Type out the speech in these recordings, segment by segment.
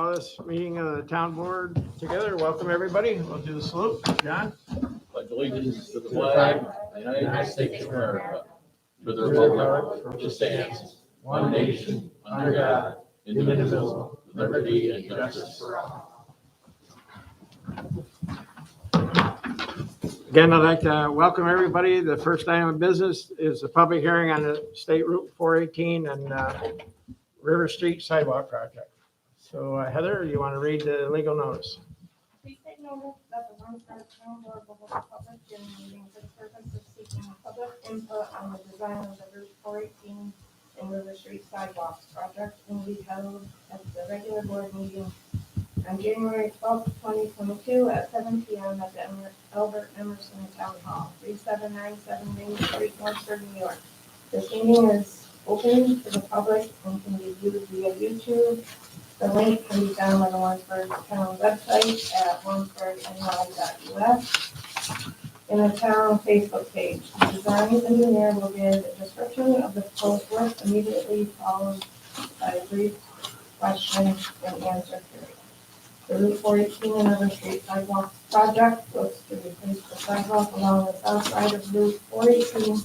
call this meeting of the town board together. Welcome, everybody. We'll do the salute. John? Pledge allegiance to the flag of the United States of America, to the republic which stands, one nation, under God, indivisible, with liberty and justice for all. Again, I'd like to welcome everybody. The first item of business is a public hearing on the State Route 418 and River Street Sidewalk Project. So Heather, you want to read the legal notice? Please take notice that the Warrensburg Town Board will hold a public hearing meeting for the purpose of seeking public input on the design of the Route 418 and River Street Sidewalks project and will be held at the regular board meeting on January 12th, 2022 at 7 p.m. at the Albert Emerson Town Hall, 3797 Main Street, Warrensburg, New York. This meeting is open to the public and can be viewed via YouTube. The link can be found on the Warrensburg Town website at warrensburgny.us and the town Facebook page. The design engineer will give a description of the proposed work immediately followed by a brief question and answer period. The Route 418 and River Street Sidewalk project looks to replace the sidewalk along the south side of Route 418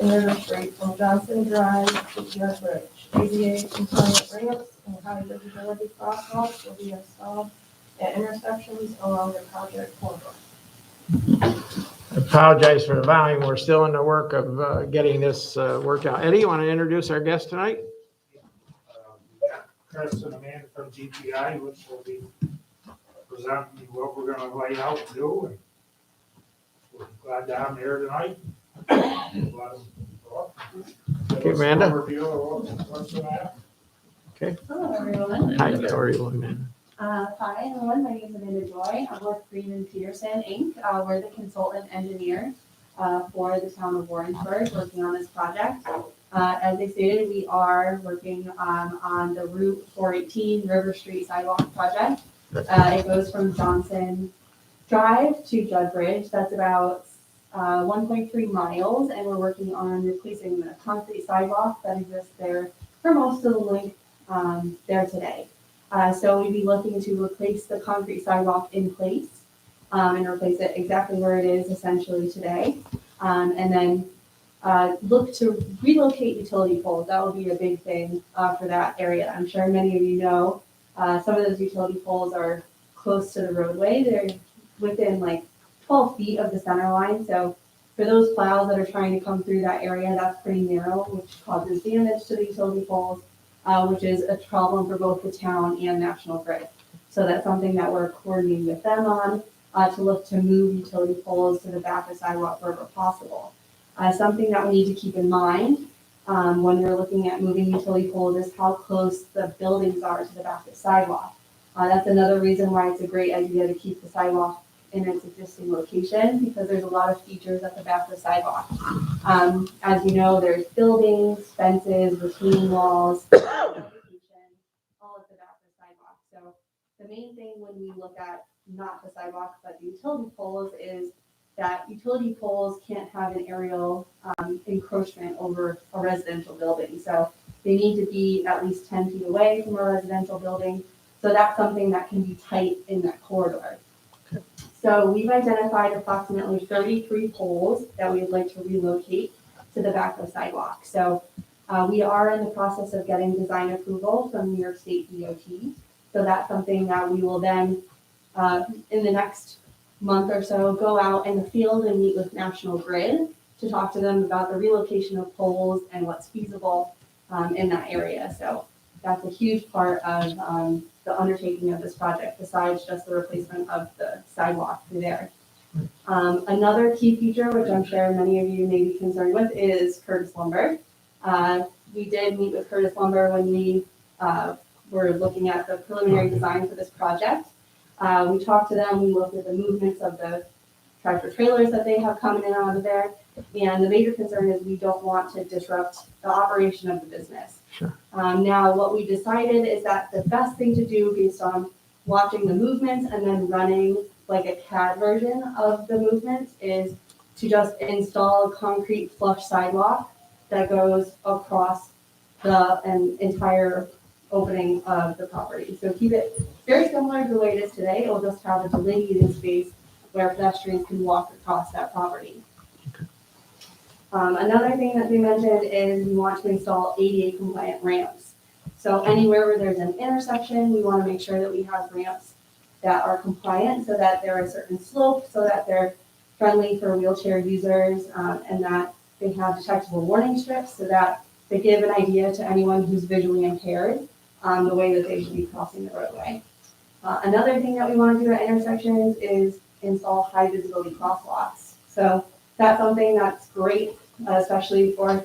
and River Street from Johnson Drive to Pier Bridge. ADA compliant ramps and high visibility crosswalks will be installed at intersections along the project corridor. I apologize for the volume. We're still in the work of getting this worked out. Eddie, you want to introduce our guest tonight? Chris and Amanda from GPI, which will be presenting what we're gonna lay out and do, and we're glad to have them here tonight. Okay, Amanda. Overview of what's gonna happen. Hello, everyone. Hi, how are you, Amanda? Hi, everyone. My name is Amanda Joy. I'm with Freeman Peterson, Inc. We're the consultant engineer for the town of Warrensburg working on this project. As I stated, we are working on the Route 418 River Street Sidewalk project. It goes from Johnson Drive to Judd Bridge. That's about 1.3 miles, and we're working on replacing the concrete sidewalk that exists there for most of the length there today. So we'd be looking to replace the concrete sidewalk in place and replace it exactly where it is essentially today. And then look to relocate utility poles. That will be a big thing for that area. I'm sure many of you know some of those utility poles are close to the roadway. They're within like 12 feet of the center line. So for those plows that are trying to come through that area, that's pretty narrow, which causes damage to the utility poles, which is a problem for both the town and National Grid. So that's something that we're coordinating with them on to look to move utility poles to the back of sidewalk wherever possible. Something that we need to keep in mind when we're looking at moving utility poles is how close the buildings are to the back of the sidewalk. That's another reason why it's a great idea to keep the sidewalk in its existing location, because there's a lot of features at the back of the sidewalk. As you know, there's buildings, fences, retaining walls, all at the back of the sidewalk. So the main thing when we look at not the sidewalk, but the utility poles is that utility poles can't have an aerial encroachment over a residential building. So they need to be at least 10 feet away from a residential building. So that's something that can be tight in that corridor. Okay. So we've identified approximately 33 poles that we would like to relocate to the back of the sidewalk. So we are in the process of getting design approval from New York State DOT. So that's something that we will then, in the next month or so, go out in the field and meet with National Grid to talk to them about the relocation of poles and what's feasible in that area. So that's a huge part of the undertaking of this project, besides just the replacement of the sidewalk through there. Another key feature, which I'm sure many of you may be concerned with, is Curtis Lumber. We did meet with Curtis Lumber when we were looking at the preliminary design for this project. We talked to them, we looked at the movements of the tractor trailers that they have coming in and out of there. And the major concern is we don't want to disrupt the operation of the business. Sure. Now, what we decided is that the best thing to do based on watching the movements and then running like a CAD version of the movements is to just install a concrete flush sidewalk that goes across the entire opening of the property. So keep it very similar to the way it is today. It'll just have a delineated space where pedestrians can walk across that property. Another thing that we mentioned is we want to install ADA compliant ramps. So anywhere where there's an intersection, we want to make sure that we have ramps that are compliant so that there are certain slopes, so that they're friendly for wheelchair users, and that they have detectable warning strips so that they give an idea to anyone who's visually impaired the way that they should be crossing the roadway. Another thing that we want to do at intersections is install high visibility crosswalks. So that's something that's great, especially for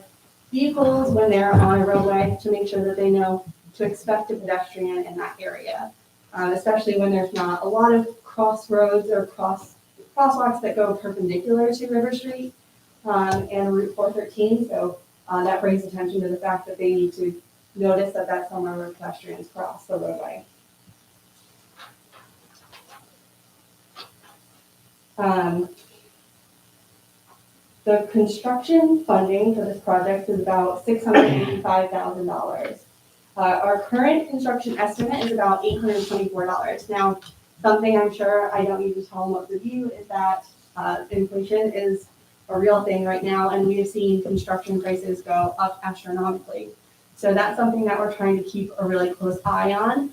vehicles when they're on a roadway, to make sure that they know to expect a pedestrian in that area, especially when there's not a lot of crossroads or crosswalks that go perpendicular to River Street and Route 413. So that brings attention to the fact that they need to notice that that's somewhere where pedestrians cross the roadway. The construction funding for this project is about $685,000. Our current construction estimate is about $824. Now, something I'm sure I don't need to tell most of you is that inflation is a real thing right now, and we have seen construction prices go up astronomically. So that's something that we're trying to keep a really close eye on.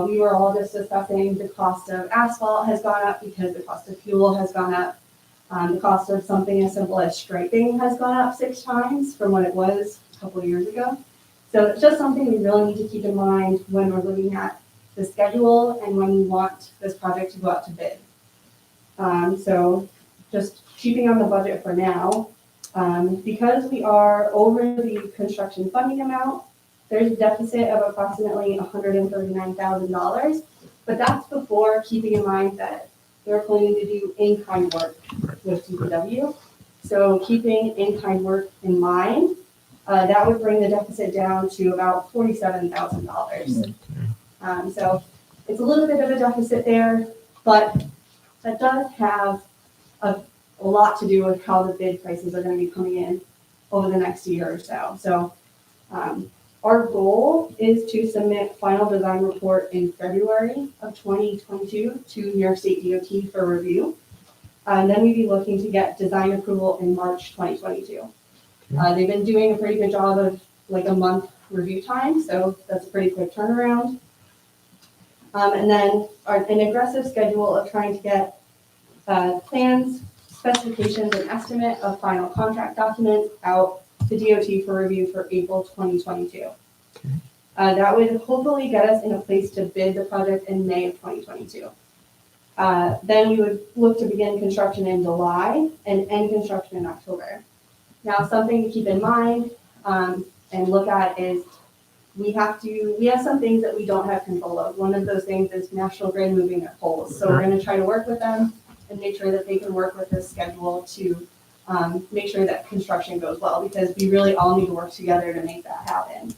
We were all just discussing the cost of asphalt has gone up because the cost of fuel has gone up. The cost of something as simple as striping has gone up 6 times from what it was a couple of years ago. So it's just something we really need to keep in mind when we're looking at the schedule and when we want this project to go out to bid. So just keeping on the budget for now, because we are over the construction funding amount, there's a deficit of approximately $139,000, but that's before keeping in mind that they're planning to do in-kind work with DPW. So keeping in-kind work in mind, that would bring the deficit down to about $47,000. So it's a little bit of a deficit there, but that does have a lot to do with how the bid prices are going to be coming in over the next year or so. So our goal is to submit final design report in February of 2022 to New York State DOT for review. And then we'd be looking to get design approval in March 2022. They've been doing a pretty good job of like a month review time, so that's a pretty quick turnaround. And then an aggressive schedule of trying to get plans, specifications, and estimate of final contract documents out to DOT for review for April 2022. That would hopefully get us in a place to bid the project in May of 2022. Then we would look to begin construction in July and end construction in October. Now, something to keep in mind and look at is we have some things that we don't have control of. One of those things is National Grid moving their poles. So we're going to try to work with them and make sure that they can work with this schedule to make sure that construction goes well, because we really all need to work together to make that happen.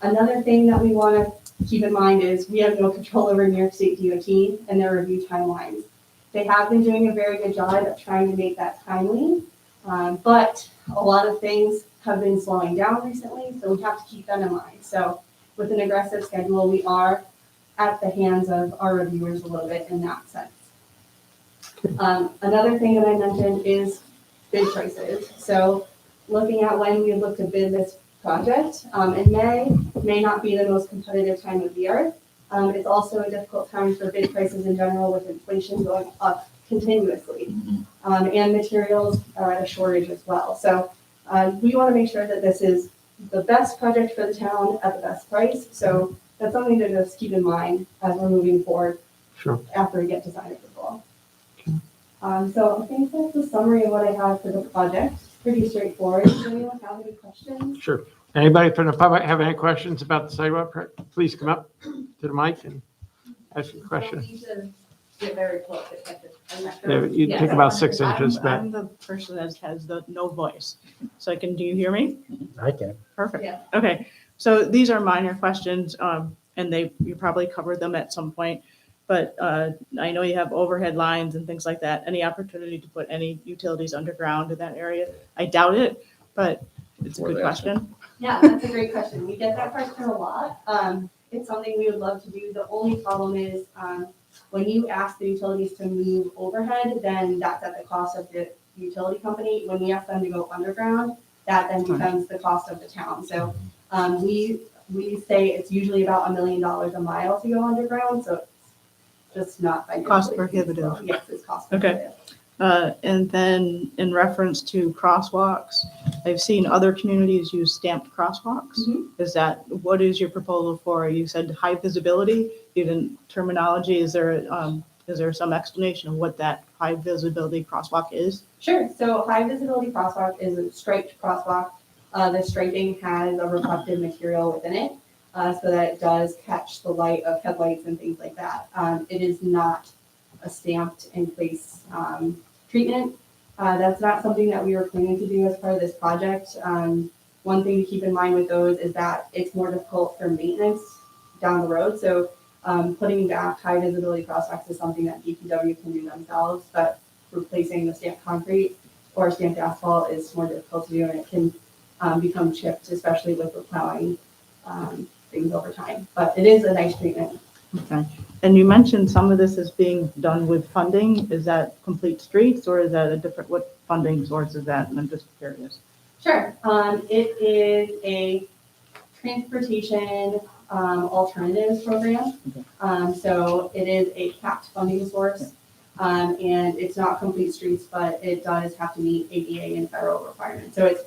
Another thing that we want to keep in mind is we have no control over New York State DOT and their review timelines. They have been doing a very good job at trying to make that timely, but a lot of things have been slowing down recently, so we have to keep that in mind. So with an aggressive schedule, we are at the hands of our reviewers a little bit in that sense. Another thing that I mentioned is bid prices. So looking at when we look to bid this project, in may not be the most competitive time of year. It's also a difficult time for bid prices in general with inflation going up continuously. And materials are at a shortage as well. So we want to make sure that this is the best project for the town at the best price. So that's something to just keep in mind as we're moving forward. Sure. After we get design approval. So I think that's the summary of what I have for the project. It's pretty straightforward. Does anyone have any questions? Sure. Anybody from the public have any questions about the sidewalk project? Please come up to the mic and ask your question. Get very close. Yeah, you take about 6 inches back. I'm the person that has the no voice. So do you hear me? I can. Perfect. Yeah. Okay, so these are minor questions, and you probably covered them at some point. But I know you have overhead lines and things like that. Any opportunity to put any utilities underground in that area? I doubt it, but it's a good question. Yeah, that's a great question. We get that question a lot. It's something we would love to do. The only problem is, when you ask the utilities to move overhead, then that's at the cost of the utility company. When we ask them to go underground, that then becomes the cost of the town. So, we say it's usually about $1 million a mile to go underground, so it's just not financially Cost prohibitive. feasible. Yes, it's cost Okay. prohibitive. And then in reference to crosswalks, I've seen other communities use stamped crosswalks. Mhm. What is your proposal for? You said high visibility, even terminology, is there some explanation of what that high visibility crosswalk is? Sure. So high visibility crosswalk is a striped crosswalk. The striping has a reflective material within it, so that it does catch the light of headlights and things like that. It is not a stamped in place treatment. That's not something that we were planning to do as part of this project. One thing to keep in mind with those is that it's more difficult for maintenance down the road. So putting back high visibility crosswalks is something that DPW can do themselves, but replacing the stamped concrete or stamped asphalt is more difficult to do, and it can become chipped, especially with the plowing things over time. But it is a nice treatment. Okay. And you mentioned some of this is being done with funding. Is that Complete Streets or is that what funding source is that? And I'm just curious. Sure. It is a transportation alternatives program. So it is a capped funding source. And it's not Complete Streets, but it does have to meet ADA and federal requirements. So it's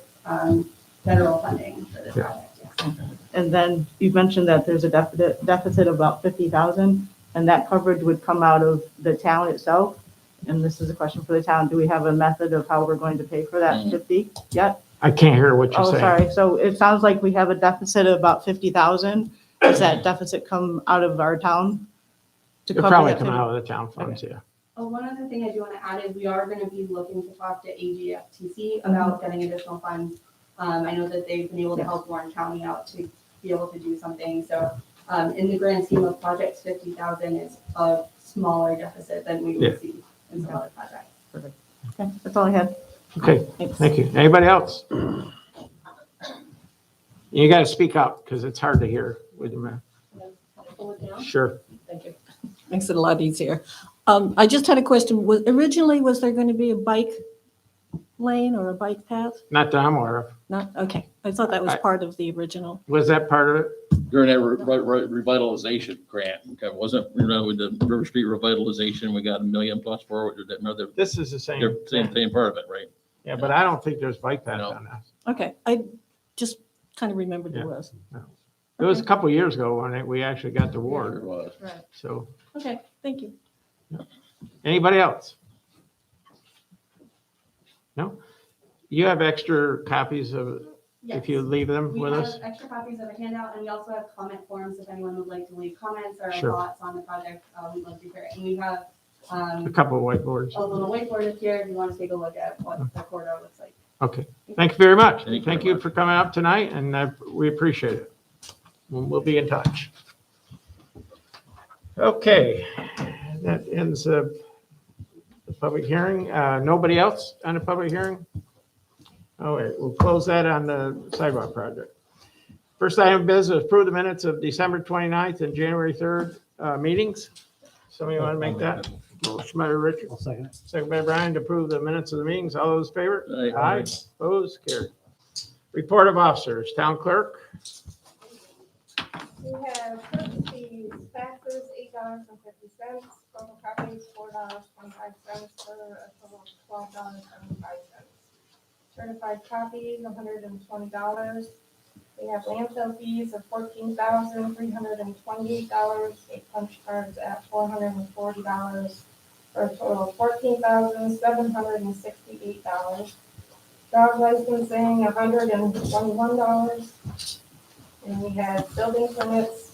federal funding for this project. Yes. And then you mentioned that there's a deficit of about 50,000, and that coverage would come out of the town itself. And this is a question for the town. Do we have a method of how we're going to pay for that 50 yet? I can't hear what you're Oh, saying. sorry. So it sounds like we have a deficit of about 50,000. Does that deficit come out of our town? To It'll cover probably that come 50? out of the town funds, yeah. Oh, one other thing I do want to add is we are going to be looking to talk to AGFTC about getting additional funds. I know that they've been able to help Warren County out to be able to do something. So in the grand scheme of projects, 50,000 is a smaller deficit than we Yeah. would see in some other projects. Okay, that's all I had. Okay, Thanks. thank you. Anybody else? You gotta speak up because it's hard to hear with the man. Sure. Thank you. Makes it a lot easier. I just had a question. Originally, was there going to be a bike lane or a bike path? Not that I'm aware of. Not, okay. I thought that was I- part of the original. Was that part of it? During that revitalization grant, okay, wasn't, with the River Street revitalization, we got $1 million plus for it, or that another, This is the same. same part of it, right? Yeah, but I don't think there's bike paths No. on that. Okay, I just kind of remembered there was. It was a couple years ago when we actually got the It award, was. Right. so. Okay, thank you. Anybody else? No? You have extra copies of, if you leave them We with have us? extra copies of a handout, and we also have comment forms if anyone would like to leave comments or Sure. thoughts on the project. We'd love to hear it. And we have A couple of whiteboards. a little whiteboard up here if you want to take a look at what the corridor looks like. Okay, thank you very much. Thank you Thank very you for coming up tonight, and we appreciate it. We'll be in touch. Okay, that ends the public hearing. Nobody else on the public hearing? All right, we'll close that on the sidewalk project. First item of business, approve the minutes of December 29th and January 3rd meetings. Somebody want to make that? Motion by Richard. Second. Second by Brian to approve the minutes of the meetings. All those in favor? Aye. Opposed? Carried. Report of officers. Town clerk? We have purchased fees, taxes, $8.50, photocopies, $4.25, for a total of $12.75. Certified copies, $120. We have landfill fees of $14,328, 8 punch cards at $440, for a total of $14,768. Dog licensing, $121. And we had building permits,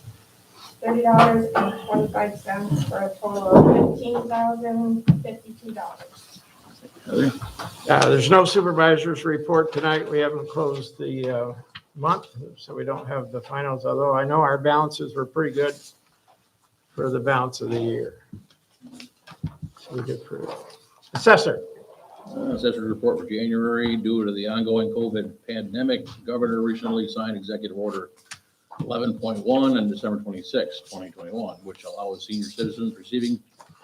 $30.25, for a total of $15,052. There's no supervisor's report tonight. We haven't closed the month, so we don't have the finals, although I know our balances were pretty good for the balance of the year. So we did pretty well. Assessor? Assessor's report for January, due to the ongoing COVID pandemic, governor recently signed executive order 11.1 on December 26, 2021, which allows senior citizens receiving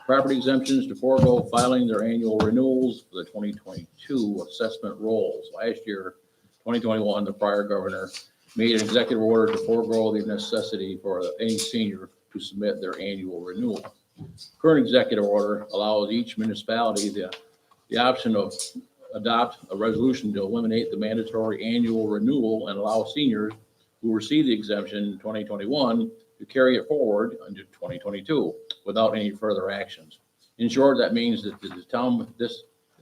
property exemptions to forego filing their annual renewals for the 2022 assessment rolls. Last year, 2021, the prior governor made an executive order to forego the necessity for any senior to submit their annual renewal. Current executive order allows each municipality the option of adopt a resolution to eliminate the mandatory annual renewal and allow seniors who received the exemption in 2021 to carry it forward into 2022 without any further actions. In short, that means that if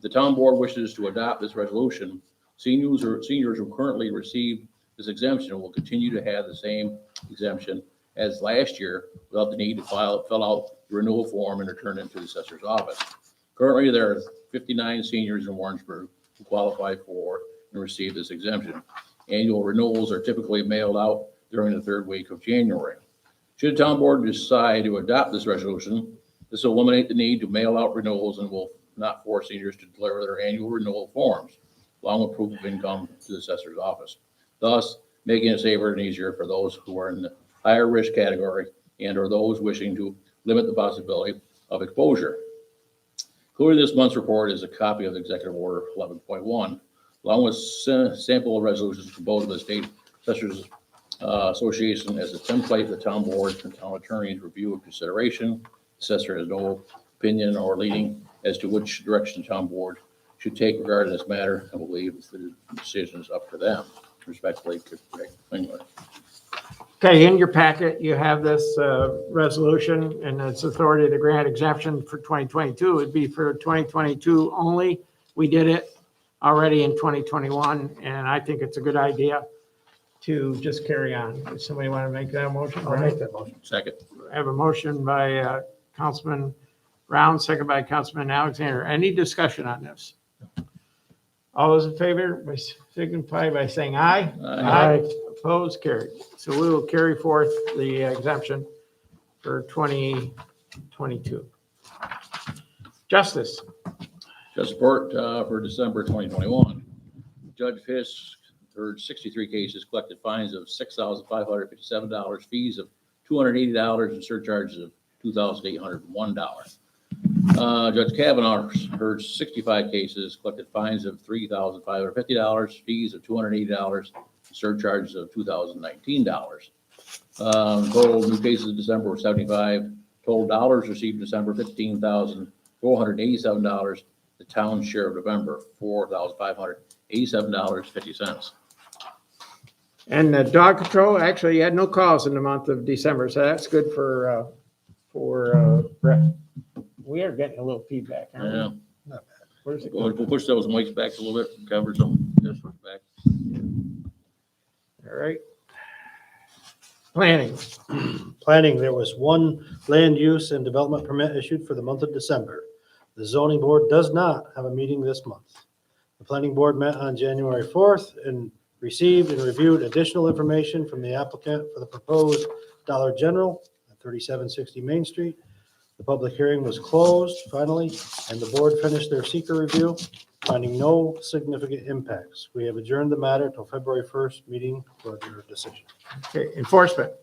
the town board wishes to adopt this resolution, seniors who currently receive this exemption will continue to have the same exemption as last year without the need to fill out the renewal form and return it to the assessor's office. Currently, there are 59 seniors in Warrensburg who qualify for and receive this exemption. Annual renewals are typically mailed out during the third week of January. Should the town board decide to adopt this resolution, this will eliminate the need to mail out renewals and will not force seniors to deliver their annual renewal forms, along with proof of income to the assessor's office, thus making it safer and easier for those who are in the higher risk category and or those wishing to limit the possibility of exposure. Included in this month's report is a copy of the Executive Order 11.1, along with sample resolutions proposed by the State Assessors Association as a template for the town board and town attorney's review and consideration. Assessor has no opinion or leaning as to which direction the town board should take regarding this matter and will leave the decisions up to them. Respectfully, Greg Klingler. Okay, in your packet, you have this resolution and its authority to grant exemption for 2022. It'd be for 2022 only. We did it already in 2021, and I think it's a good idea to just carry on. Does somebody want to make that motion? I'll make that motion. Second. I have a motion by Councilman Brown, second by Councilman Alexander. Any discussion on this? All those in favor, signify by saying aye. Aye. Opposed, carried. So we will carry forth the exemption for 2022. Justice. Just report for December 2021. Judge Fisk heard 63 cases, collected fines of $6,557, fees of $280, and surcharges of $2,801. Judge Kavanaugh heard 65 cases, collected fines of $3,550, fees of $280, surcharges of $2,019. Total new cases in December were 75. Total dollars received in December, $15,487. The town's share of November, $4,587.50. And the dog control, actually, you had no calls in the month of December, so that's good for Brett. We are getting a little feedback, aren't we? Yeah. Where's it We'll going? push those mics back a little bit, cover some, this one back. All right. Planning. Planning, there was one land use and development permit issued for the month of December. The zoning board does not have a meeting this month. The planning board met on January 4th and received and reviewed additional information from the applicant for the proposed Dollar General at 3760 Main Street. The public hearing was closed finally, and the board finished their seeker review, finding no significant impacts. We have adjourned the matter till February 1st meeting for their decision. Okay, enforcement.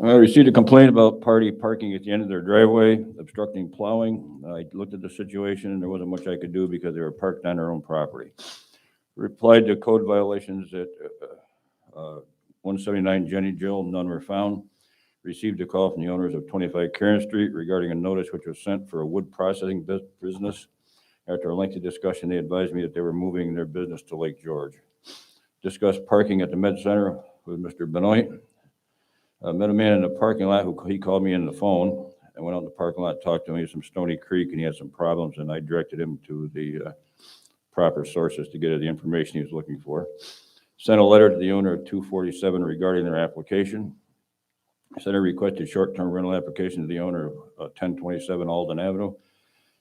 I received a complaint about party parking at the end of their driveway, obstructing plowing. I looked at the situation and there wasn't much I could do because they were parked on their own property. Replied to code violations at 179 Jenny Jill, none were found. Received a call from the owners of 25 Karen Street regarding a notice which was sent for a wood processing business. After a lengthy discussion, they advised me that they were moving their business to Lake George. Discussed parking at the Med Center with Mr. Benoit. Met a man in the parking lot who he called me in the phone. I went out in the parking lot, talked to him. He was from Stony Creek and he had some problems, and I directed him to the proper sources to get the information he was looking for. Sent a letter to the owner of 247 regarding their application. Sent a requested short-term rental application to the owner of 1027 Alden Avenue.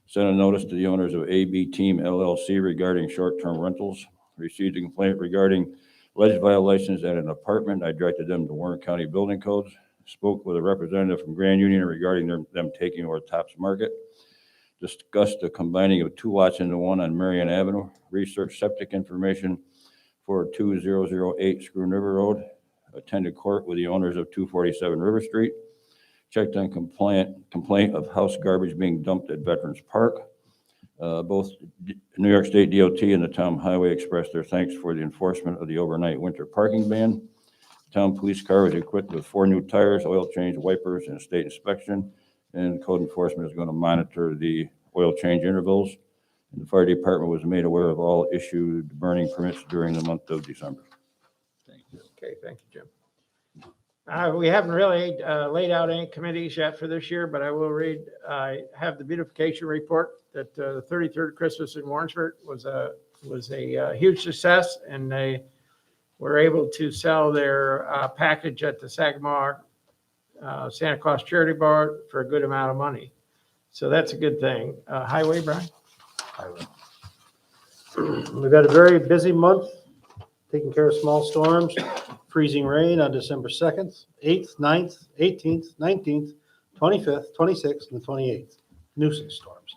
Sent a notice to the owners of AB Team LLC regarding short-term rentals. Received a complaint regarding alleged violations at an apartment. I directed them to Warren County Building Codes. spoke with a representative from Grand Union regarding them taking over Tops Market, discussed the combining of 2 lots into one on Marion Avenue, researched septic information for 2008 Schroon River Road, attended court with the owners of 247 River Street, checked on complaint of house garbage being dumped at Veterans Park. Both New York State DOT and the town highway expressed their thanks for the enforcement of the overnight winter parking ban. Town police car was equipped with 4 new tires, oil change, wipers, and a state inspection. And code enforcement is going to monitor the oil change intervals. And the fire department was made aware of all issued burning permits during the month of December. Thank you. Okay, thank you, Jim. We haven't really laid out any committees yet for this year, but I will read, I have the beautification report that the 33rd Christmas in Warrensburg was a huge success, and they were able to sell their package at the Sagamore Santa Claus Charity Bar for a good amount of money. So that's a good thing. Highway, Brian? We've had a very busy month, taking care of small storms, freezing rain on December 2nd, 8th, 9th, 18th, 19th, 25th, 26th, and the 28th. Nuisance storms.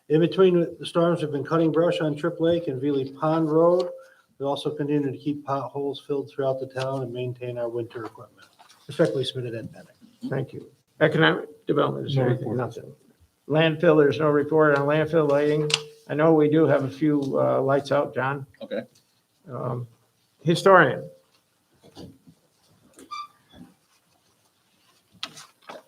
In between the storms, we've been cutting brush on Trip Lake and Veely Pond Road. We also continue to keep potholes filled throughout the town and maintain our winter equipment. Respectfully submitted, Ed Bennett. Thank you. Economic development, is there No anything? report. Nothing. Landfill, there's no report on landfill lighting. I know we do have a few lights out, John. Okay. Historian.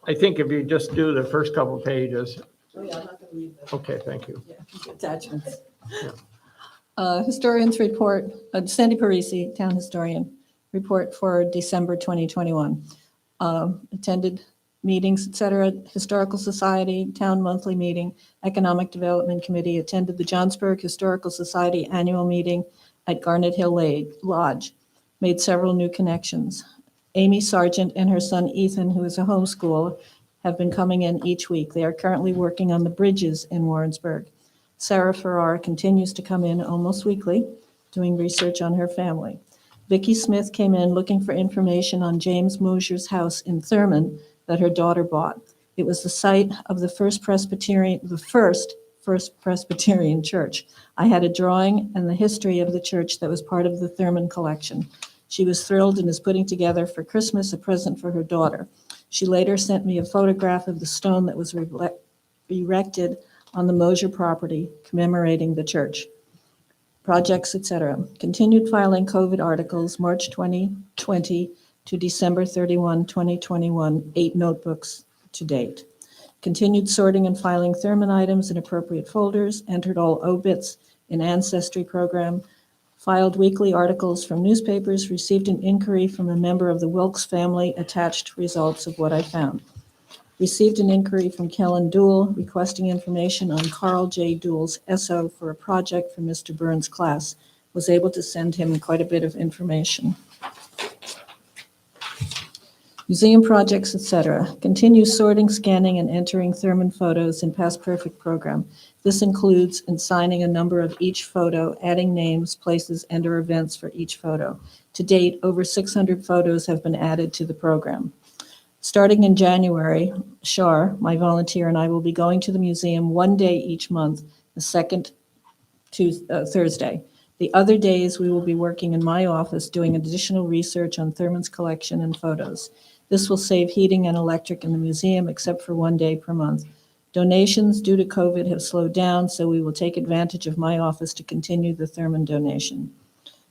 I think if you just do the first couple pages. Oh, yeah, I'm not gonna read this. Okay, thank you. Yeah, attachments. Yeah. Historian's report, Sandy Parisi, town historian, report for December 2021. Attended meetings, et cetera, Historical Society, town monthly meeting, Economic Development Committee, attended the Johnsburg Historical Society annual meeting at Garnet Hill Lodge, made several new connections. Amy Sargent and her son Ethan, who is a homeschooler, have been coming in each week. They are currently working on the bridges in Warrensburg. Sarah Farrar continues to come in almost weekly, doing research on her family. Vicki Smith came in looking for information on James Mosier's house in Thurman that her daughter bought. It was the site of the first Presbyterian church. I had a drawing and the history of the church that was part of the Thurman collection. She was thrilled and is putting together for Christmas a present for her daughter. She later sent me a photograph of the stone that was erected on the Mosier property commemorating the church. Projects, etc. Continued filing COVID articles, March 2020 to December 31, 2021, 8 notebooks to date. Continued sorting and filing Thurman items in appropriate folders, entered all obits in Ancestry program, filed weekly articles from newspapers, received an inquiry from a member of the Wilkes family, attached results of what I found. Received an inquiry from Kellen Dool requesting information on Carl J. Dool's SO for a project for Mr. Burns' class. Was able to send him quite a bit of information. Museum projects, etc. Continue sorting, scanning, and entering Thurman photos in Past Perfect program. This includes in signing a number of each photo, adding names, places, and/or events for each photo. To date, over 600 photos have been added to the program. Starting in January, Shar, my volunteer, and I will be going to the museum one day each month, the second Thursday. The other days, we will be working in my office doing additional research on Thurman's collection and photos. This will save heating and electric in the museum, except for one day per month. Donations due to COVID have slowed down, so we will take advantage of my office to continue the Thurman donation.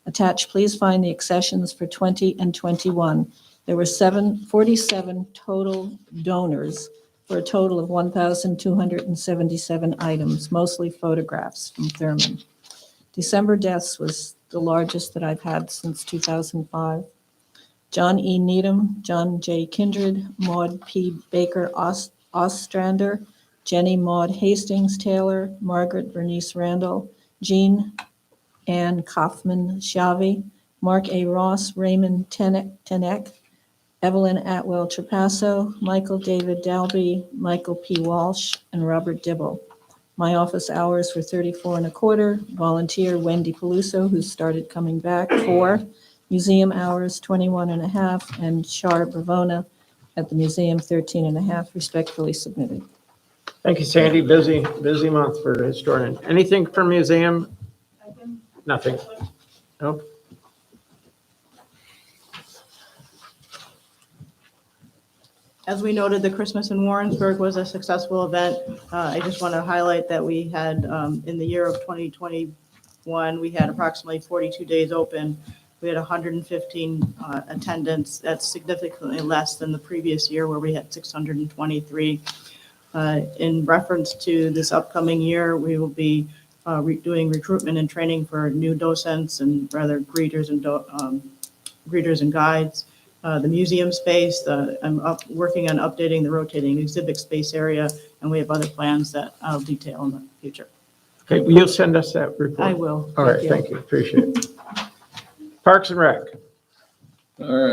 Attached, please find the accessions for 20 and 21. There were 47 total donors for a total of 1,277 items, mostly photographs from Thurman. December deaths was the largest that I've had since 2005. John E. Needham, John J. Kindred, Maud P. Baker Ostrander, Jenny Maud Hastings Taylor, Margaret Bernice Randall, Jean Ann Kaufman Shavi, Mark A. Ross, Raymond Tenek, Evelyn Atwell Trapasso, Michael David Dalby, Michael P. Walsh, and Robert Dibble. My office hours were 34 and a quarter. Volunteer Wendy Peluso, who started coming back, 4. Museum hours, 21 and a half. And Shar Bravona, at the museum, 13.5, respectfully submitted. Thank you, Sandy. Busy month for the historian. Anything from museum? Nothing. Nope. As we noted, the Christmas in Warrensburg was a successful event. I just want to highlight that we had, in the year of 2021, we had approximately 42 days open. We had 115 attendance. That's significantly less than the previous year where we had 623. In reference to this upcoming year, we will be doing recruitment and training for new docents and rather greeters and guides. The museum space, I'm working on updating the rotating exhibit space area, and we have other plans that I'll detail in the future. Okay, will you send us that report? I will. All right, thank you. Appreciate it. Parks and Rec. All right,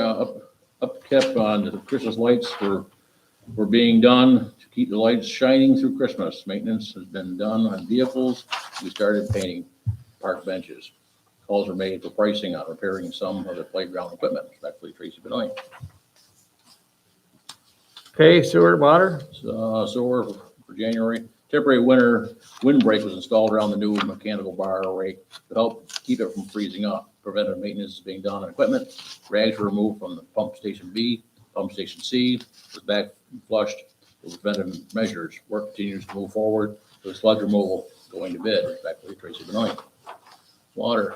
up kept on the Christmas lights were being done to keep the lights shining through Christmas. Maintenance has been done on vehicles. We started painting park benches. Calls were made for pricing on repairing some of the playground equipment. Respectfully, Tracy Benoit. Okay, sewer, water. Sewer for January. Temporary winter windbreak was installed around the new mechanical bar array to help keep it from freezing up. Preventive maintenance is being done on equipment. Rags were removed from the pump station B. Pump station C was back flushed with preventive measures. Work continues to move forward with sludge removal going to bid. Respectfully, Tracy Benoit. Water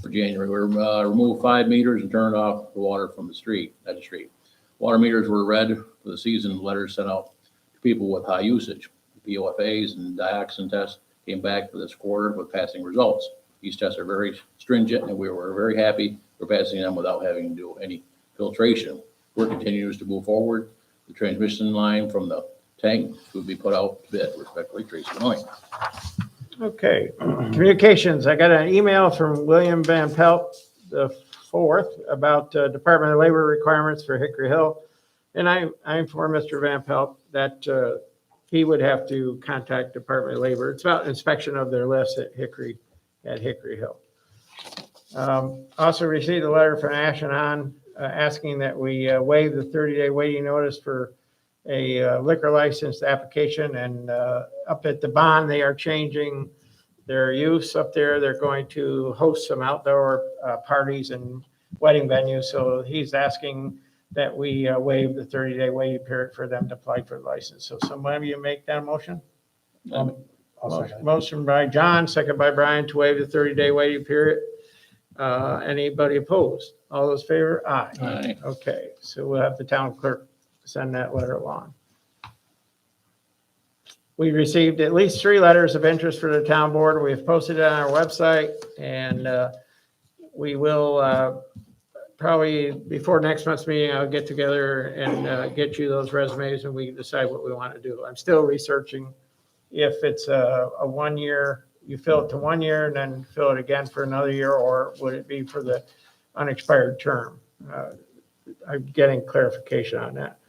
for January, we removed 5 meters and turned off the water from the street. Water meters were read for the season. Letters sent out to people with high usage. POFAs and dioxin tests came back for this quarter with passing results. These tests are very stringent, and we were very happy for passing them without having to do any filtration. Work continues to move forward. The transmission line from the tank will be put out to bid. Respectfully, Tracy Benoit. Okay, communications. I got an email from William Van Pelt the 4th about Department of Labor requirements for Hickory Hill. And I informed Mr. Van Pelt that he would have to contact Department of Labor. It's about inspection of their lifts at Hickory Hill. Also received a letter from Ashen asking that we waive the 30-day waiting notice for a liquor license application, and up at the Bond, they are changing their use up there. They're going to host some outdoor parties and wedding venues. So he's asking that we waive the 30-day waiting period for them to apply for the license. So somebody of you make that motion? Motion by John, second by Brian to waive the 30-day waiting period. Anybody opposed? All those in favor? Aye. Aye. Okay, so we'll have the town clerk send that letter along. We received at least 3 letters of interest for the town board. We've posted it on our website, and we will probably before next month's meeting, I'll get together and get you those resumes, and we can decide what we want to do. I'm still researching if it's a 1 year, you fill it to 1 year and then fill it again for another year, or would it be for the unexpired term? I'm getting clarification on that.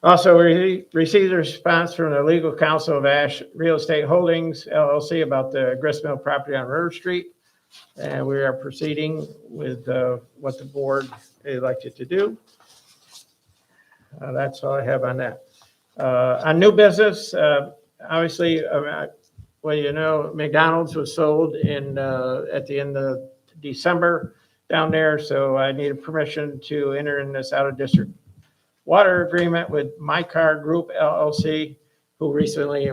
Also, we received a response from the legal counsel of Ash Real Estate Holdings, LLC, about the Gristmill property on River Street. And we are proceeding with what the board elected to do. That's all I have on that. On new business, obviously, well, you know, McDonald's was sold at the end of December down there. So I needed permission to enter in this out-of-district water agreement with My Car Group LLC, who recently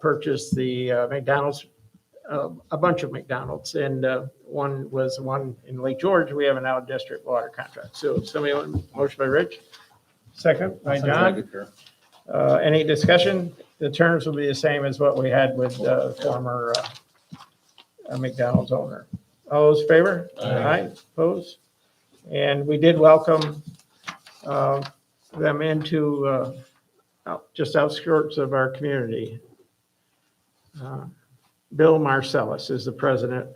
purchased the McDonald's, a bunch of McDonald's, and one was one in Lake George. We have an out-of-district water contract. So somebody want motion by Rich, second by John. Any discussion? The terms will be the same as what we had with former McDonald's owner. All those in favor? Aye. Opposed? And we did welcome them into just outskirts of our community. Bill Marcellus is the president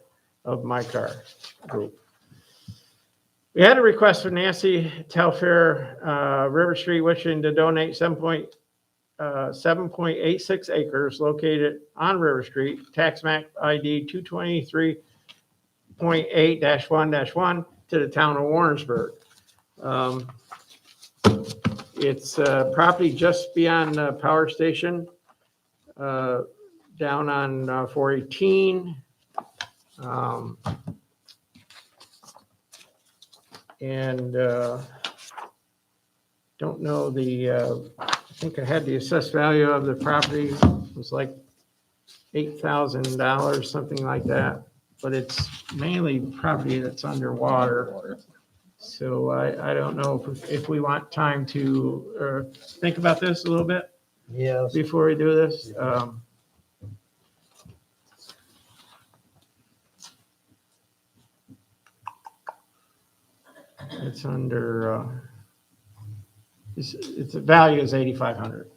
of My Car Group. We had a request from Nancy Telfair, River Street, wishing to donate 7.86 acres located on River Street, tax map ID 223.8-1-1 to the town of Warrensburg. It's property just beyond the power station, down on 418. And don't know I think I had the assessed value of the property, it was like $8,000, something like that. But it's mainly property that's underwater. So I don't know if we want time to think about this a little bit Yes. before we do this. It's under, its value is 8,500.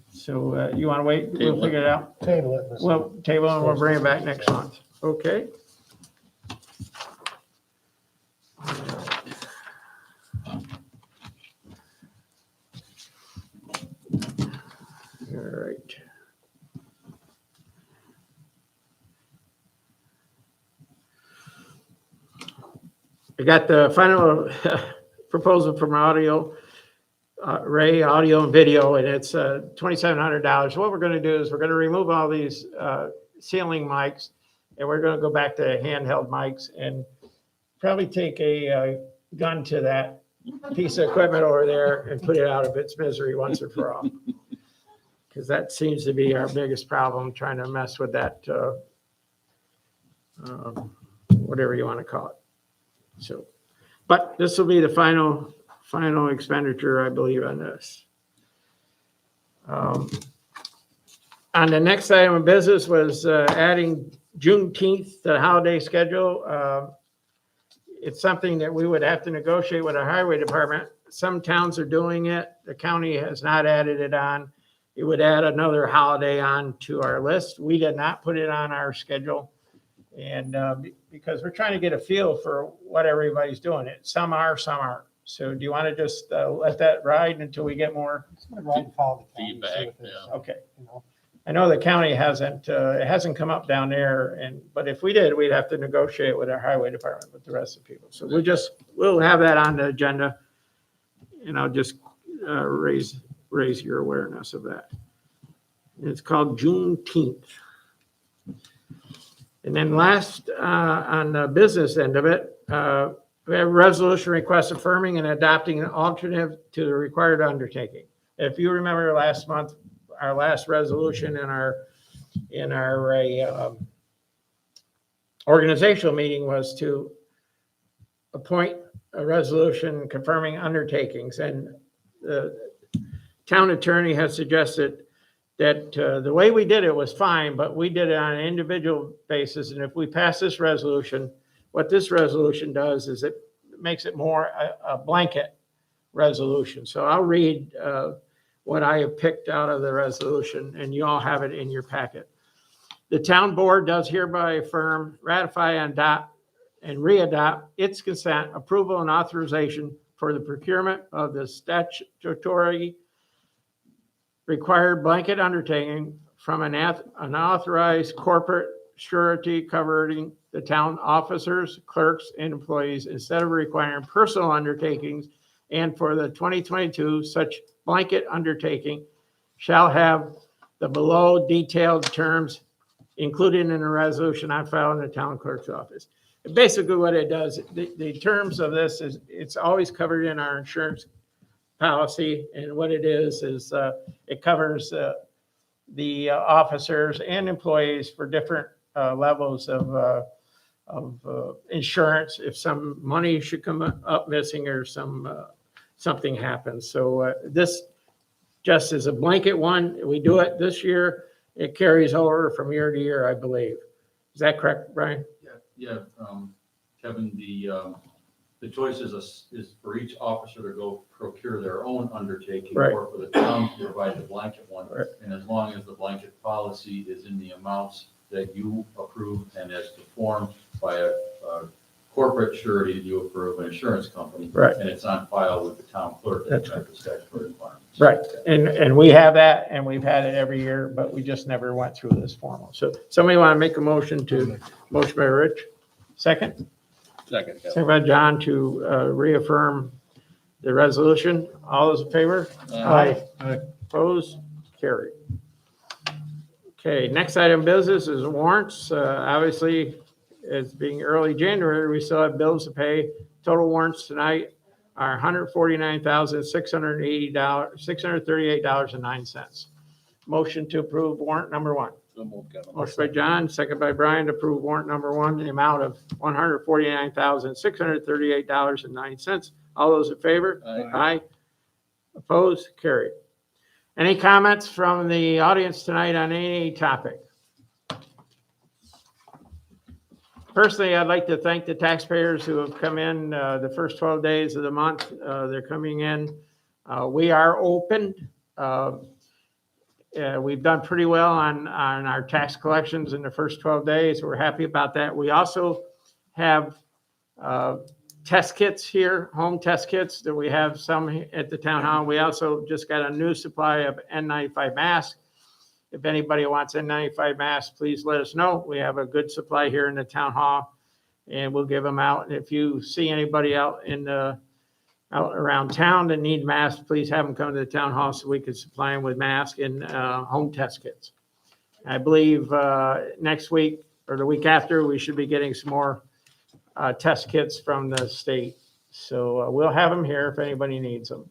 So you want to wait? We'll figure it out. Table it. Well, table and we'll bring it back next month. Okay? All right. I got the final proposal from Ray Audio and Video, and it's $2,700. What we're going to do is we're going to remove all these ceiling mics, and we're going to go back to handheld mics and probably take a gun to that piece of equipment over there and put it out of its misery once and for all. Because that seems to be our biggest problem, trying to mess with that, whatever you want to call it. So, but this will be the final expenditure, I believe, on this. On the next item of business was adding Juneteenth to the holiday schedule. It's something that we would have to negotiate with our highway department. Some towns are doing it. The county has not added it on. It would add another holiday on to our list. We did not put it on our schedule. And because we're trying to get a feel for what everybody's doing. Some are, some aren't. So do you want to just let that ride until we get more? Feedback, yeah. Okay. I know the county hasn't, it hasn't come up down there, but if we did, we'd have to negotiate with our highway department with the rest of the people. So we'll have that on the agenda, and I'll just raise your awareness of that. It's called Juneteenth. And then last, on the business end of it, we have a resolution request affirming and adopting an alternative to the required undertaking. If you remember last month, our last resolution in our organizational meeting was to appoint a resolution confirming undertakings. And the town attorney has suggested that the way we did it was fine, but we did it on an individual basis. And if we pass this resolution, what this resolution does is it makes it more a blanket resolution. So I'll read what I have picked out of the resolution, and you all have it in your packet. The town board does hereby affirm, ratify, adopt, and readopt its consent, approval, and authorization for the procurement of the statutory required blanket undertaking from an authorized corporate surety covering the town officers, clerks, and employees instead of requiring personal undertakings. And for the 2022, such blanket undertaking shall have the below detailed terms included in the resolution I filed in the town clerk's office. And basically what it does, the terms of this is it's always covered in our insurance policy. And what it is it covers the officers and employees for different levels of insurance if some money should come up missing or something happens. So this just is a blanket one. We do it this year. It carries over from year to year, I believe. Is that correct, Brian? Yeah, Kevin, the choice is for each officer to go procure their own undertaking, Right. or for the town to provide the blanket one. Right. And as long as the blanket policy is in the amounts that you approve and as performed by a corporate surety that you approve, an insurance company. Right. And it's on file with the town clerk. That's That's the statutory requirements. Right. And we have that, and we've had it every year, but we just never went through this formal. So somebody want to make a motion by Rich? Second? Second. Second by John to reaffirm the resolution. All those in favor? Aye. Opposed? Carried. Okay, next item of business is warrants. Obviously, it's being early January, we still have bills to pay. Total warrants tonight are $149,638.09. Motion to approve warrant number one. So moved, Kevin. Motion by John, second by Brian to approve warrant number one, the amount of $149,638.09. All those in favor? Aye. Aye. Opposed? Carried. Any comments from the audience tonight on any topic? Personally, I'd like to thank the taxpayers who have come in the first 12 days of the month. They're coming in. We are open. We've done pretty well on our tax collections in the first 12 days. We're happy about that. We also have test kits here, home test kits that we have some at the town hall. We also just got a new supply of N95 masks. If anybody wants N95 masks, please let us know. We have a good supply here in the town hall and we'll give them out. And if you see anybody out around town that need masks, please have them come to the town hall so we can supply them with masks and home test kits. I believe next week or the week after, we should be getting some more test kits from the state. So we'll have them here if anybody needs them.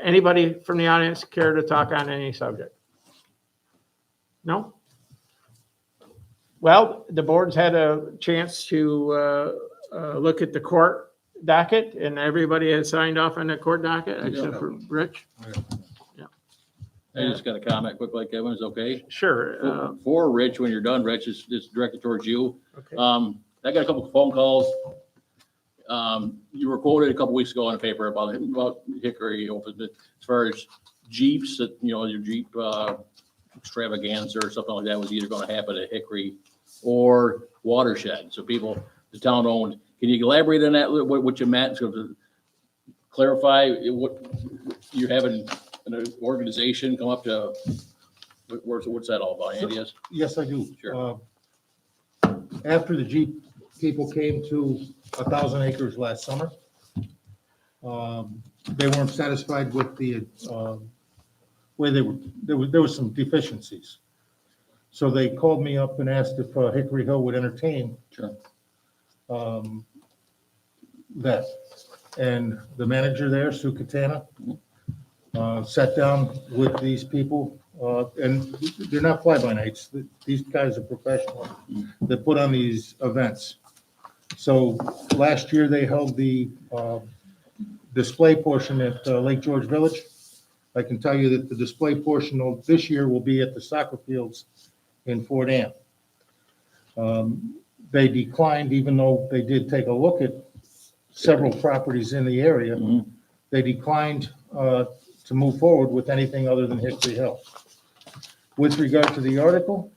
Anybody from the audience care to talk on any subject? No? Well, the board's had a chance to look at the court docket, and everybody has signed off on the court docket except for Rich. I just got a comment quick, like Kevin, is okay? Sure. For Rich, when you're done, Rich, it's directed towards you. Okay. I got a couple of phone calls. You were quoted a couple weeks ago in the paper about Hickory, as far as Jeeps, that, your Jeep extravaganza or something like that was either going to happen at Hickory or Watershed. So people, the town owned. Can you elaborate on that, what you meant? So clarify what you're having an organization come up to, what's that all about? Ideas? Yes, I do. Sure. After the Jeep people came to 1,000 acres last summer, they weren't satisfied with the way they were, there was some deficiencies. So they called me up and asked if Hickory Hill would entertain Sure. that. And the manager there, Sue Katana, sat down with these people, and they're not fly-by-nights. These guys are professionals that put on these events. So last year, they held the display portion at Lake George Village. I can tell you that the display portion of this year will be at the soccer fields in Fort Ann. They declined, even though they did take a look at several properties in the area. Mhm. They declined to move forward with anything other than Hickory Hill. With regard to the article,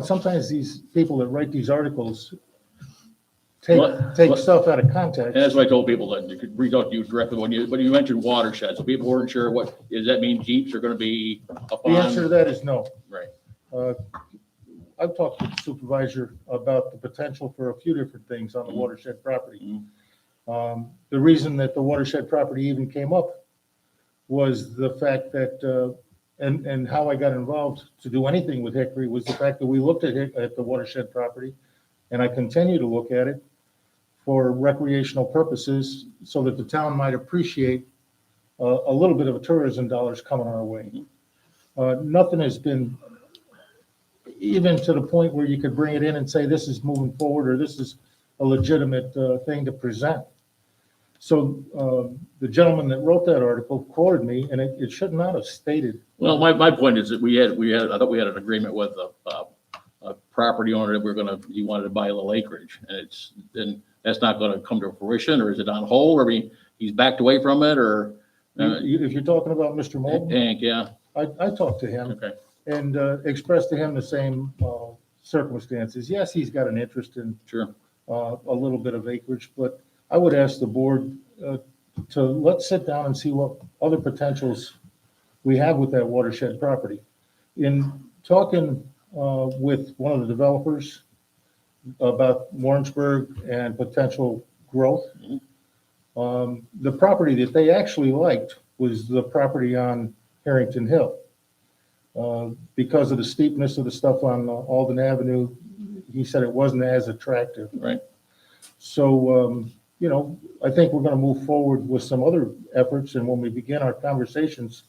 sometimes these people that write these articles take stuff out of And context. that's why I told people that you could reach out to you directly when you mentioned Watershed, so people weren't sure does that mean Jeeps are gonna be up The answer to on? that is no. Right. I've talked to the supervisor about the potential for a few different things on the Watershed property. The reason that the Watershed property even came up was the fact that, and how I got involved to do anything with Hickory was the fact that we looked at the Watershed property, and I continue to look at it for recreational purposes so that the town might appreciate a little bit of a tourism dollars coming our way. Nothing has been, even to the point where you could bring it in and say, this is moving forward, or this is a legitimate thing to present. So the gentleman that wrote that article quoted me, and it should not have stated. Well, my point is that I thought we had an agreement with a property owner that he wanted to buy a little acreage, and that's not gonna come to fruition, or is it on hold? I mean, he's backed away from it, or? If you're talking about Mr. Moulton, Hank, yeah, I talked to him okay, and expressed to him the same circumstances. Yes, he's got an interest in sure. a little bit of acreage, but I would ask the board to let's sit down and see what other potentials we have with that Watershed property. In talking with one of the developers about Warrensburg and potential growth. The property that they actually liked was the property on Harrington Hill. Because of the steepness of the stuff on Alden Avenue, he said it wasn't as attractive. Right. So, I think we're gonna move forward with some other efforts, and when we begin our conversations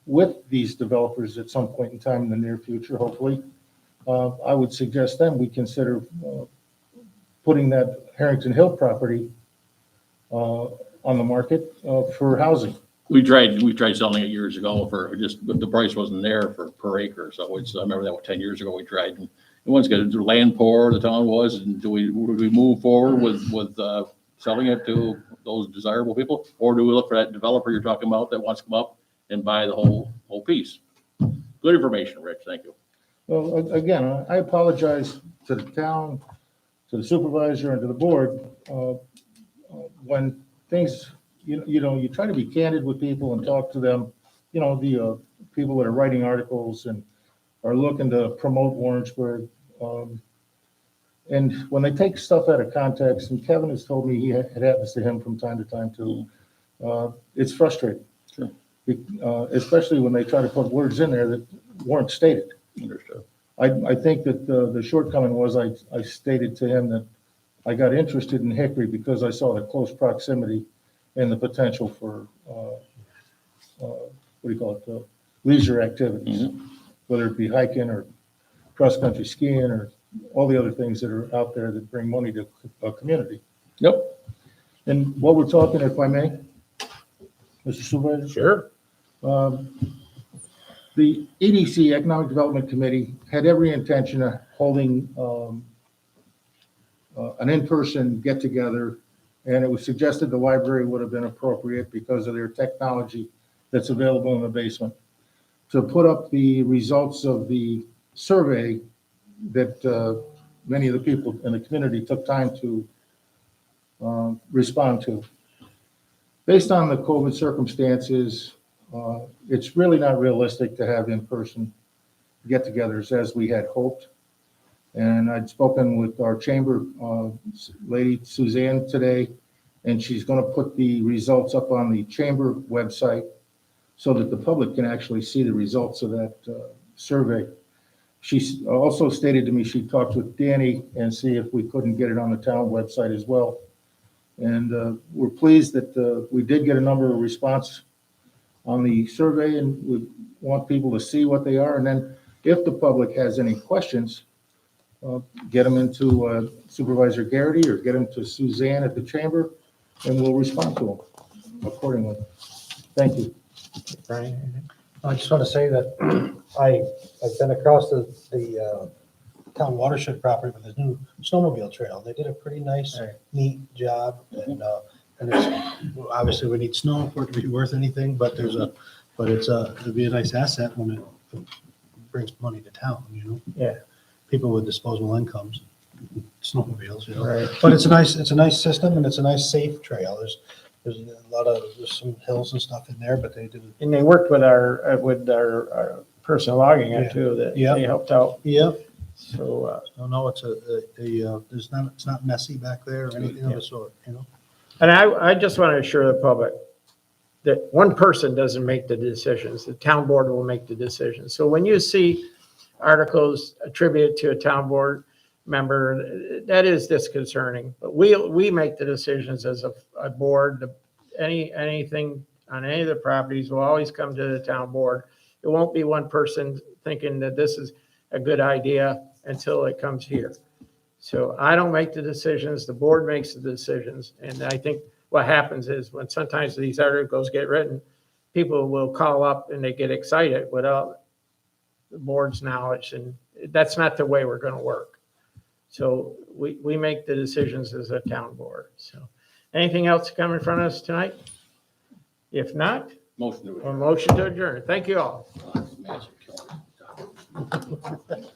with these developers at some point in time in the near future, hopefully, I would suggest then we consider putting that Harrington Hill property on the market for housing. We tried selling it years ago but the price wasn't there for per acre. So I remember that 10 years ago we tried. And once again, the land poor, the town was, and would we move forward with selling it to those desirable people? Or do we look for that developer you're talking about that wants to come up and buy the whole piece? Good information, Rich. Thank you. Well, again, I apologize to the town, to the supervisor, and to the board. When things, you try to be candid with people and talk to them, the people that are writing articles and are looking to promote Warrensburg. And when they take stuff out of context, and Kevin has told me it happens to him from time to time too, it's frustrating. Sure. Especially when they try to put words in there that weren't stated. Understood. I think that the shortcoming was I stated to him that I got interested in Hickory because I saw the close proximity and the potential for, leisure activities, whether it be hiking or cross-country skiing or all the other things that are out there that bring money to a community. Yep. And what we're talking, if I may, Mr. Supervisor? Sure. The EDC, Economic Development Committee, had every intention of holding an in-person get-together, and it was suggested the library would have been appropriate because of their technology that's available in the basement, to put up the results of the survey that many of the people in the community took time to respond to. Based on the COVID circumstances, it's really not realistic to have in-person get-togethers as we had hoped. And I'd spoken with our chamber lady, Suzanne, today, and she's going to put the results up on the chamber website so that the public can actually see the results of that survey. She also stated to me she talked with Danny and see if we couldn't get it on the town website as well. And we're pleased that we did get a number of response on the survey, and we want people to see what they are. And then if the public has any questions, get them into Supervisor Garrity or get them to Suzanne at the chamber, and we'll respond to them accordingly. Thank you. Brian? I just want to say that I've been across the town watershed property with this new snowmobile trail. They did a pretty nice, neat job, and it's, obviously we need snow for it to be worth anything, but it'd be a nice asset when it brings money to town, Yeah. People with disposable incomes, snowmobiles, Right. But it's a nice system, and it's a nice, safe trail. There's some hills and stuff in there, but they did. And they worked with our person logging it too, that Yeah. they helped out. Yep. So, No, it's not messy back there or anything of the sort, and I just want to assure the public that one person doesn't make the decisions. The town board will make the decisions. So when you see articles attributed to a town board member, that is disconcerting. But we make the decisions as a board. Anything on any of the properties will always come to the town board. It won't be one person thinking that this is a good idea until it comes here. So I don't make the decisions, the board makes the decisions. And I think what happens is when sometimes these articles get written, people will call up and they get excited without the board's knowledge, and that's not the way we're going to work. So we make the decisions as a town board. So anything else to come in front of us tonight? If not, Motion to a motion to adjourn. Thank you all. adjourn.